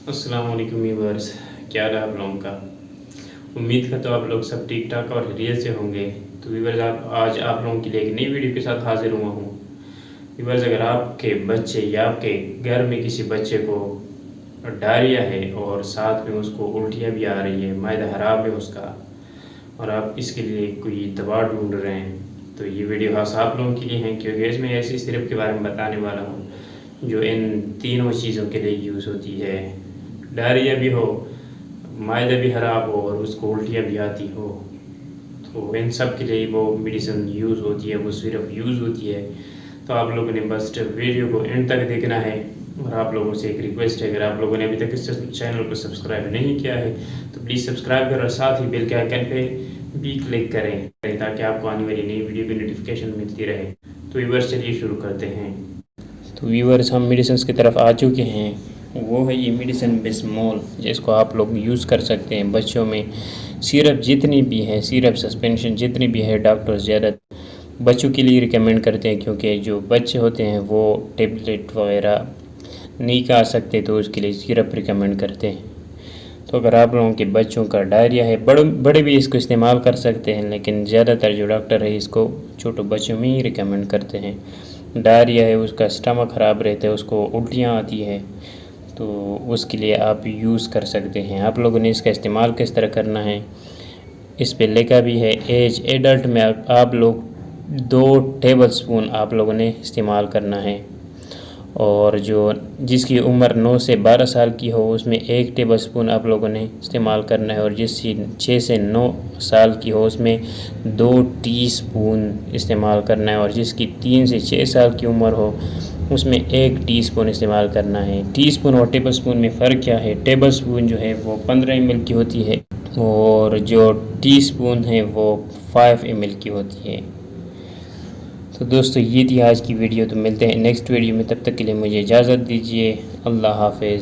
अस्सलाम वालेकुम व्यूअर्स, क्या हाल है आप लोगों का। उम्मीद करता हूँ आप लोग सब ठीक ठाक और खैरियत से होंगे। तो व्यूअर्स, आज आप लोगों के लिए एक नई वीडियो के साथ हाजिर हुआ हूँ। व्यूअर्स, अगर आपके बच्चे या आपके घर में किसी बच्चे को डायरिया है और साथ में उसको उल्टियाँ भी आ रही है, मायदा खराब है उसका, और आप इसके लिए कोई दवा ढूंढ रहे हैं, तो ये वीडियो खास आप लोगों के लिए है, क्योंकि इसमें ऐसी सिरप के बारे में बताने वाला हूँ जो इन तीनों चीज़ों के लिए यूज़ होती है। डायरिया भी हो, मायदा भी ख़राब हो और उसको उल्टियाँ भी आती हो, तो इन सब के लिए वो मेडिसिन यूज़ होती है, वो सिरप यूज़ होती है। तो आप लोगों ने बस वीडियो को एंड तक देखना है। और आप लोगों से एक रिक्वेस्ट है, अगर आप लोगों ने अभी तक इस चैनल को सब्सक्राइब नहीं किया है तो प्लीज़ सब्सक्राइब करें और साथ ही बेल के आइकन पे भी क्लिक करें ताकि आपको आने वाली नई वीडियो की नोटिफिकेशन मिलती रहे। तो व्यूअर्स, चलिए शुरू करते हैं। तो व्यूअर्स, हम मेडिसिन की तरफ आ चुके हैं। वो है ये मेडिसिन बिस्मोल, जिसको आप लोग यूज़ कर सकते हैं बच्चों में। सिरप जितनी भी है, सिरप सस्पेंशन जितनी भी है, डॉक्टर ज़्यादा बच्चों के लिए रिकमेंड करते हैं, क्योंकि जो बच्चे होते हैं वो टेबलेट वगैरह नहीं खा सकते, तो उसके लिए सिरप रिकमेंड करते हैं। तो अगर आप लोगों के बच्चों का डायरिया है, बड़े भी इसको इस्तेमाल कर सकते हैं, लेकिन ज़्यादातर जो डॉक्टर है इसको छोटे बच्चों में ही रिकमेंड करते हैं। डायरिया है, उसका स्टमक ख़राब रहता है, उसको उल्टियाँ आती है, तो उसके लिए आप यूज़ कर सकते हैं। आप लोगों ने इसका इस्तेमाल किस तरह करना है इस पे लिखा भी है। एज एडल्ट में आप लोग 2 टेबल स्पून आप लोगों ने इस्तेमाल करना है, और जो जिसकी उम्र 9 से 12 साल की हो उसमें 1 टेबल स्पून आप लोगों ने इस्तेमाल करना है, और जिसकी 6 से 9 साल की हो उसमें 2 टीस्पून इस्तेमाल करना है, और जिसकी 3 से 6 साल की उम्र हो उसमें 1 टीस्पून इस्तेमाल करना है। टीस्पून और टेबल स्पून में फ़र्क क्या है? टेबल स्पून जो है वो 15 ml की होती है, और जो टीस्पून है वो 5 ml की होती है। तो दोस्तों, ये थी आज की वीडियो। तो मिलते हैं नेक्स्ट वीडियो में, तब तक के लिए मुझे इजाज़त दीजिए। अल्लाह हाफ़िज़।